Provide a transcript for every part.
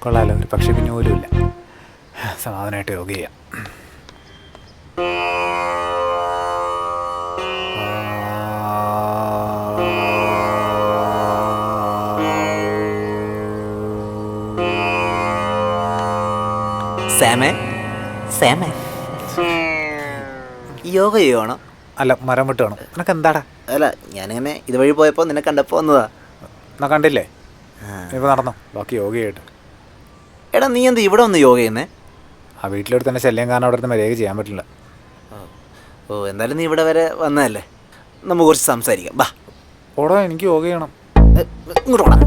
കൊള്ളാലോ, ഒരു പക്ഷെ പിന്നെ പോലുമില്ല. സമാധാനമായിട്ട് യോഗ ചെയ്യാം. സാമേ സാമേ യോഗ ചെയ്യുവാണോ? അല്ല, മരം വിട്ട് വേണം. നിനക്ക് എന്താടാ? അല്ല, ഞാനിങ്ങനെ ഇതുവഴി പോയപ്പോൾ നിന്നെ കണ്ടപ്പോൾ വന്നതാ. എന്നാ കണ്ടില്ലേ, ഇപ്പോൾ നടന്നോ, ബാക്കി യോഗ ചെയ്യട്ടെ. എടാ, നീ എന്ത് ഇവിടെ വന്ന് യോഗ ചെയ്യുന്നേ? ആ വീട്ടിലെടുത്ത് തന്നെ ശല്യം കാരണം അവിടെ നിന്ന് മര്യാദ ചെയ്യാൻ പറ്റില്ല. ഓ, എന്തായാലും നീ ഇവിടെ വരെ വന്നതല്ലേ, നമുക്ക് കുറച്ച് സംസാരിക്കാം. ബാ, ഓടാ, എനിക്ക് യോഗ ചെയ്യണം. ഇങ്ങോട്ട് പോടാ.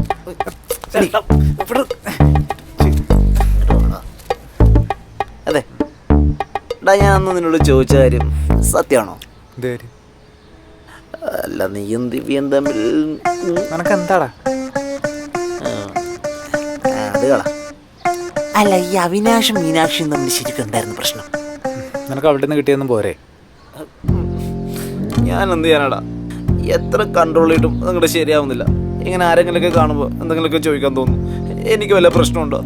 അതെ, എടാ, ഞാൻ അന്ന് നിന്നോട് ചോദിച്ച കാര്യം സത്യമാണോ? അല്ല, നീയും ദിവ്യയും തമ്മിൽ നിനക്ക് എന്താടാ? അത് കള. അല്ല, ഈ അവിനാഷും മീനാക്ഷിയും തമ്മിൽ ശരിക്കും എന്തായിരുന്നു പ്രശ്നം? നിനക്ക് അവിടെ നിന്ന് കിട്ടിയൊന്നും പോരെ? ഞാൻ എന്ത് ചെയ്യാനാടാ, എത്ര കൺട്രോൾ ചെയ്തിട്ടും നിങ്ങളുടെ ശരിയാവുന്നില്ല. ഇങ്ങനെ ആരെങ്കിലുമൊക്കെ കാണുമ്പോൾ എന്തെങ്കിലുമൊക്കെ ചോദിക്കാൻ തോന്നും. എനിക്ക് വല്ല പ്രശ്നമുണ്ടോ?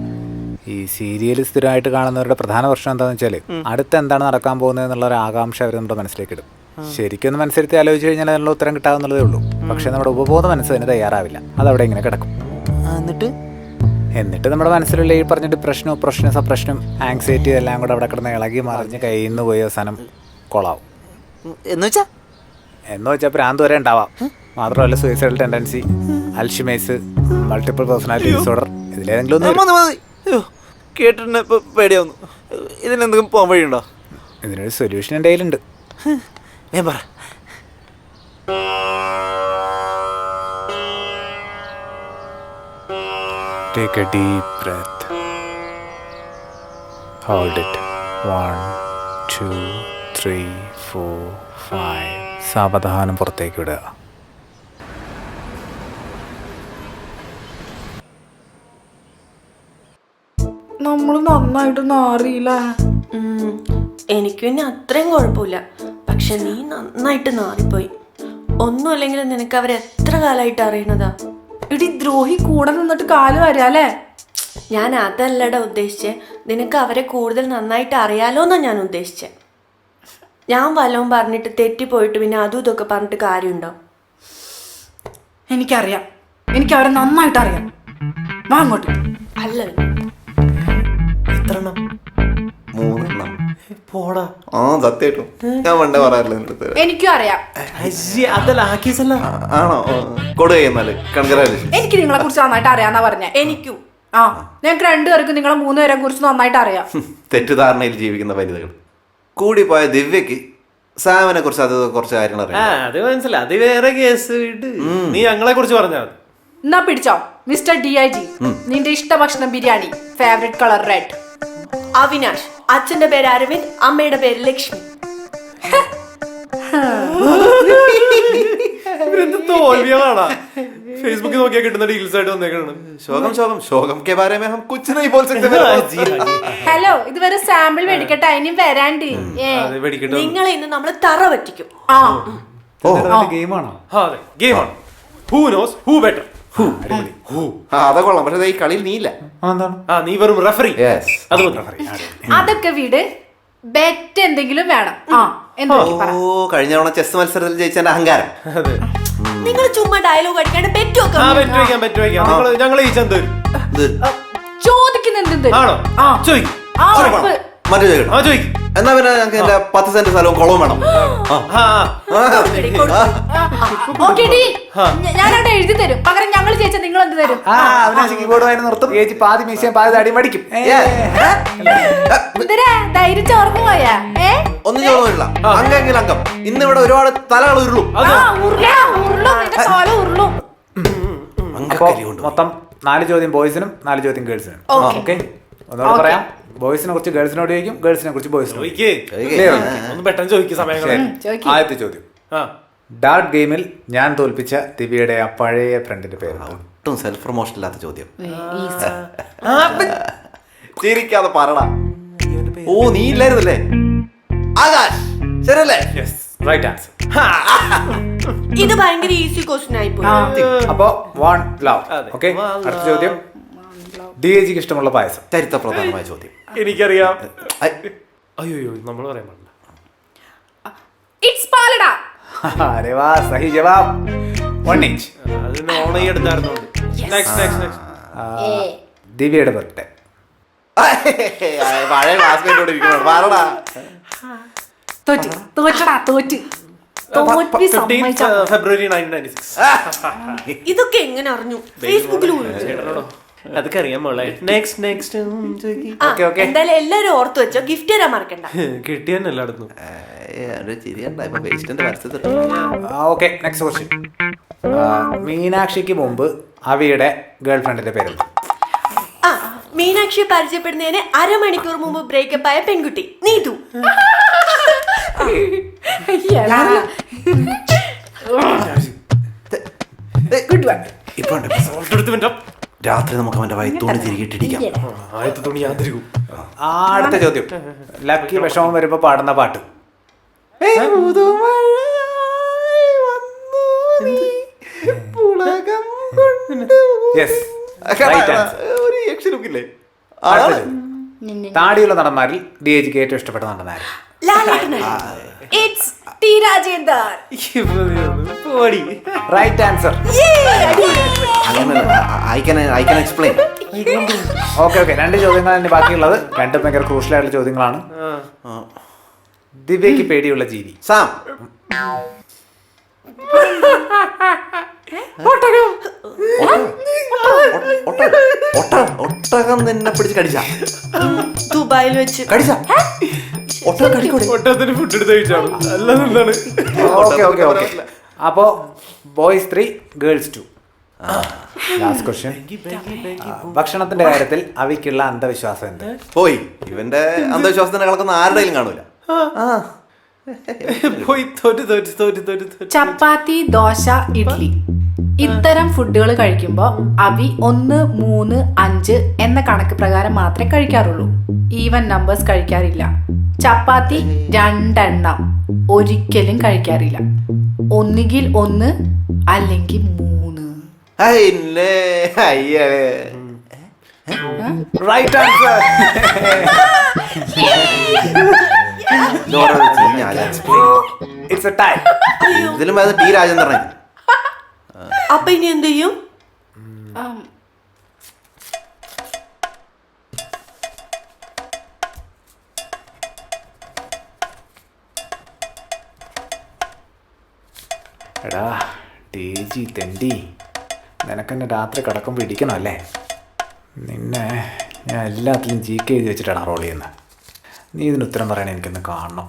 ഈ സീരിയൽ സ്ഥിരമായിട്ട് കാണുന്നവരുടെ പ്രധാന പ്രശ്നം എന്താണെന്ന് വെച്ചാൽ അടുത്ത് എന്താണ് നടക്കാൻ പോകുന്നത് എന്നുള്ള ഒരു ആകാംക്ഷ അവർ നമ്മുടെ മനസ്സിലേക്ക് ഇടും. ശരിക്കും മനസ്സിരുത്തി ആലോചിച്ച് കഴിഞ്ഞാൽ അതിനുള്ള ഉത്തരം കിട്ടാവുന്നതേ ഉള്ളൂ. പക്ഷെ നമ്മുടെ ഉപബോധ മനസ്സ് അതിന് തയ്യാറാവില്ല. അതവിടെ ഇങ്ങനെ കിടക്കും. എന്നിട്ട് നമ്മുടെ മനസ്സിലുള്ള ഈ പറഞ്ഞ ഡിപ്രഷനും ഒപ്രഷനും സപ്രഷനും ആങ്സൈറ്റി എല്ലാം കൂടെ അവിടെ കിടന്ന് ഇളകി മറിഞ്ഞ് കയ്യിൽ നിന്ന് പോയി അവസാനം കൊളാവും. എന്ന് വെച്ചാൽ ഭ്രാന്ത് വരെ ഉണ്ടാവാം. മാത്രമല്ല suicidal tendency, Alzheimer's, multiple personality disorder, ഇതിലേതെങ്കിലും ഒന്ന്. കേട്ടിട്ട് ഇപ്പൊ പേടിയാവുന്നു. ഇതിനെന്തെങ്കിലും പോകാൻ വഴിയുണ്ടോ? ഇതിനൊരു സൊല്യൂഷൻ എൻ്റെ കയ്യിലുണ്ട്. പറ. Take a deep breath. Hold it. 1, 2, 3, 4, 5. സാവധാനം പുറത്തേക്ക് വിടുക. നമ്മള് നന്നായിട്ട് നാറിയില്ല. എനിക്ക് പിന്നെ അത്രയും കുഴപ്പമില്ല. പക്ഷെ നീ നന്നായിട്ട് നാറിപ്പോയി. ഒന്നും അല്ലെങ്കിൽ നിനക്ക് അവരെ എത്ര കാലമായിട്ട് അറിയണതാ? ഇടി ദ്രോഹി കൂടെ നിന്നിട്ട് കാല് വരാല്ലേ? ഞാൻ അതല്ലടാ ഉദ്ദേശിച്ചേ. നിനക്ക് അവരെ കൂടുതൽ നന്നായിട്ട് അറിയാലോന്നാ ഞാൻ ഉദ്ദേശിച്ചേ. ഞാൻ വല്ലതും പറഞ്ഞിട്ട് തെറ്റിപ്പോയിട്ട് പിന്നെ അതും ഇതൊക്കെ പറഞ്ഞിട്ട് കാര്യമുണ്ടോ? എനിക്കറിയാം, എനിക്ക് അവരെ നന്നായിട്ട് അറിയാം. വാ അങ്ങോട്ട്. അല്ല, എത്രണ്ണം? 3 പോടാ. ആ, സത്യമായിട്ടും ഞാൻ പണ്ടേ പറയാറില്ല. എനിക്കും അറിയാം. ആണോ? കൊടു ചെയ്യുന്നാല് കൺഗ്രാജുലേഷൻ. എനിക്ക് നിങ്ങളെ കുറിച്ച് നന്നായിട്ട് അറിയാന്നാ പറഞ്ഞ. എനിക്കും. ആ, ഞങ്ങൾക്ക് 2 പേർക്കും നിങ്ങളെ 3 പേരെ കുറിച്ച് നന്നായിട്ട് അറിയാം. തെറ്റിദ്ധാരണയിൽ ജീവിക്കുന്ന വനിതകൾ. കൂടിപ്പോയ ദിവ്യക്ക് സാമിനെ കുറിച്ച് അത് കുറച്ച് കാര്യങ്ങൾ അറിയാം. അത് മനസ്സിലായി. അത് വേറെ കേസ്. നീ ഞങ്ങളെ കുറിച്ച് പറഞ്ഞാൽ മതി. എന്നാ പിടിച്ചോ മിസ്റ്റർ DIG. നിന്റെ ഇഷ്ട ഭക്ഷണം biryani, favourite colour red. Avinash, അച്ഛന്റെ പേര് അരവിന്ദ്, അമ്മയുടെ പേര് ലക്ഷ്മി. ഇവരെന്ത് തോൽവികളാണ്. ഫേസ്ബുക്കിൽ നോക്കിയാൽ കിട്ടുന്ന ഡീൽസ് ആയിട്ട് വന്നേക്കാണ്. ശോകം കെ ബാരെ മേ ഹം കുച്ച് നഹീ ബോൾ സക്തേ. ഹലോ, ഇതുവരെ സാമ്പിൾ മേടിക്കട്ടെ, ഇനി വരാണ്ട്. നിങ്ങളെ ഇന്ന് നമ്മള് തറ പറ്റിക്കും. ഗെയിമാണോ? അതെ, ഗെയിമാണ്. Who knows who better. അതൊക്കെ കൊള്ളാം, പക്ഷെ ഈ കളിയിൽ നീ ഇല്ല. നീ വെറും റെഫറി. അതൊക്കെ വീട് ബെറ്റ് എന്തെങ്കിലും വേണം. കഴിഞ്ഞ തവണ ചെസ് മത്സരത്തിൽ ജയിച്ചതിന്റെ അഹങ്കാരം. നിങ്ങൾ ചുമ്മാ ഡയലോഗ് അടിക്കാണ്ട് ബെറ്റൊക്കെ ഞങ്ങൾ ഈ ചന്ത ചോദിക്കുന്ന എന്തും ആണോ? ചോദിക്കും. മറ്റേ ചോദിക്കും. എന്നാ പിന്നെ ഞങ്ങൾക്ക് എന്റെ 10 സെന്റ് സ്ഥലവും കുളവും വേണം. ഞാനവിടെ എഴുതി തരും. പകരം ഞങ്ങൾ ജയിച്ച നിങ്ങൾ എന്ത് തരും? പാതി മീശയും പാതി താടിയും മടിക്കും. ധൈര്യം ചോർന്നു പോയാ? ഒന്നും ചോദില്ല. അംഗമെങ്കിൽ അംഗം. ഇന്നിവിടെ ഒരുപാട് തലകൾ ഉരുളും. മൊത്തം 4 ചോദ്യം ബോയ്സിനും 4 ചോദ്യം ഗേൾസിനും. ഓക്കെ, ഒന്നുകൂടെ പറയാം. ബോയ്സിനെ കുറിച്ച് ഗേൾസിനോട് ചോദിക്കും, ഗേൾസിനെ കുറിച്ച് ബോയ്സിനോട്. പെട്ടെന്ന് ചോദിക്കും സമയം. ആദ്യത്തെ ചോദ്യം. ഡാർട്ട് ഗെയിമിൽ ഞാൻ തോൽപ്പിച്ച ദിവ്യയുടെ ആ പഴയ ഫ്രണ്ടിന്റെ പേര്. ഒട്ടും സെൽഫ് പ്രൊമോഷൻ ഇല്ലാത്ത ചോദ്യം. ചിരിക്കാതെ പറടാ. ഓ, നീ ഇല്ലായിരുന്നല്ലേ? ആകാശ്, ശരിയല്ലേ? Right answer. ഇത് ഭയങ്കര ഈസി ക്വസ്റ്റ്യൻ ആയി പോയി. അപ്പോ 1 ലവ്. ഓക്കെ, അടുത്ത ചോദ്യം. DIGക്ക് ഇഷ്ടമുള്ള പായസം. ചരിത്ര പ്രധാനമായ ചോദ്യം. എനിക്കറിയാം. ഐ, അയ്യോ നമ്മൾ പറയാൻ പാടില്ല. ഇറ്റ്സ് പാലട. അരെ വാ, സഹി ജവാബ്. 1 each. അതിന് ഓണയി എടുത്തായിരുന്നു. നെക്സ്റ്റ് ദിവ്യയുടെ ബർത്ത്ഡേ. പഴയ ക്ലാസ്മേറ്റോട് ഇരിക്കണം. പറടാ. തോറ്റ് ഫെബ്രുവരി 1996. ഇതൊക്കെ എങ്ങനെ അറിഞ്ഞു? ഫേസ്ബുക്കിൽ അതൊക്കെ അറിയാൻ മോളെ. നെക്സ്റ്റ് എന്തായാലും എല്ലാരും ഓർത്തു വെച്ചോ. ഗിഫ്റ്റ് തരാൻ മറക്കണ്ട. കിട്ടിയെന്നെ എല്ലായിടത്തും. Okay, next question. മീനാക്ഷിക്ക് മുമ്പ് അവിയുടെ ഗേൾഫ്രണ്ടിന്റെ പേരെന്ത്? ആ, മീനാക്ഷിയെ പരിചയപ്പെടുന്നതിന് അരമണിക്കൂർ മുമ്പ് ബ്രേക്കപ്പ് ആയ പെൺകുട്ടി നീതു. Good one. ഇപ്പൊ രാത്രി നമുക്ക് അവന്റെ വയത്തോണ്ട് തിരികിട്ടിടിക്കാം. ആദ്യത്തെ തുണി ഞാൻ തിരികും. അടുത്ത ചോദ്യം. ലക്കി വിഷമം വരുമ്പോ പാടുന്ന പാട്ട്. Yes, right answer. ഒരു യക്ഷനുക്കില്ലേ? അടുത്ത ചോദ്യം. താടിയുള്ള നടന്മാരിൽ DIGക്ക് ഏറ്റവും ഇഷ്ടപ്പെട്ട നടനാര്? It's T Rajendar. Right answer. I can explain. Okay, 2 ചോദ്യങ്ങളാണ് ബാക്കിയുള്ളത്. രണ്ടും ഭയങ്കര ക്രൂഷ്യൽ ആയിട്ടുള്ള ചോദ്യങ്ങളാണ്. ദിവ്യക്ക് പേടിയുള്ള ജീവി? സാം. ഒട്ടകം നിന്നെ പിടിച്ച് കടിച്ച? ദുബായിൽ വെച്ച് കടിച്ച? ഒട്ടകം കടിക്കൂടെ? ഒട്ടത്തിന് ഫുഡ് എടുത്ത് കഴിച്ചാണ്. അല്ലാതെ എന്താണ്? ഓക്കെ. അപ്പോ ബോയ്സ് 3 ഗേൾസ് 2. Last question. ഭക്ഷണത്തിന്റെ കാര്യത്തിൽ അവിക്കുള്ള അന്ധവിശ്വാസം എന്ത്? പോയി ഇവന്റെ അന്ധവിശ്വാസത്തിന് കളക്കുന്ന ആരുടെയും കാണൂല. പോയി തോറ്റ്. ചപ്പാത്തി, ദോശ, ഇഡ്ലി ഇത്തരം ഫുഡുകൾ കഴിക്കുമ്പോൾ അവി 1, 3, 5 എന്ന കണക്ക് പ്രകാരം മാത്രമേ കഴിക്കാറുള്ളൂ. ഈവൻ നമ്പേഴ്സ് കഴിക്കാറില്ല. ചപ്പാത്തി 2 എണ്ണം ഒരിക്കലും കഴിക്കാറില്ല. ഒന്നുകിൽ 1 അല്ലെങ്കിൽ 3. Right answer. It's a time. ഇതിലും അത് ടി രാജേന്ദ്രൻ. അപ്പൊ ഇനി എന്ത് ചെയ്യും? എടാ DG തെണ്ടി, നിനക്കെന്നെ രാത്രി കിടക്കുമ്പോൾ ഇടിക്കണം അല്ലേ? നിന്നെ ഞാൻ എല്ലാത്തിലും GK എഴുതി വെച്ചിട്ടാണ് റോൾ ചെയ്യുന്നത്. നീ ഇതിന് ഉത്തരം പറയണേ, എനിക്കൊന്ന് കാണണം.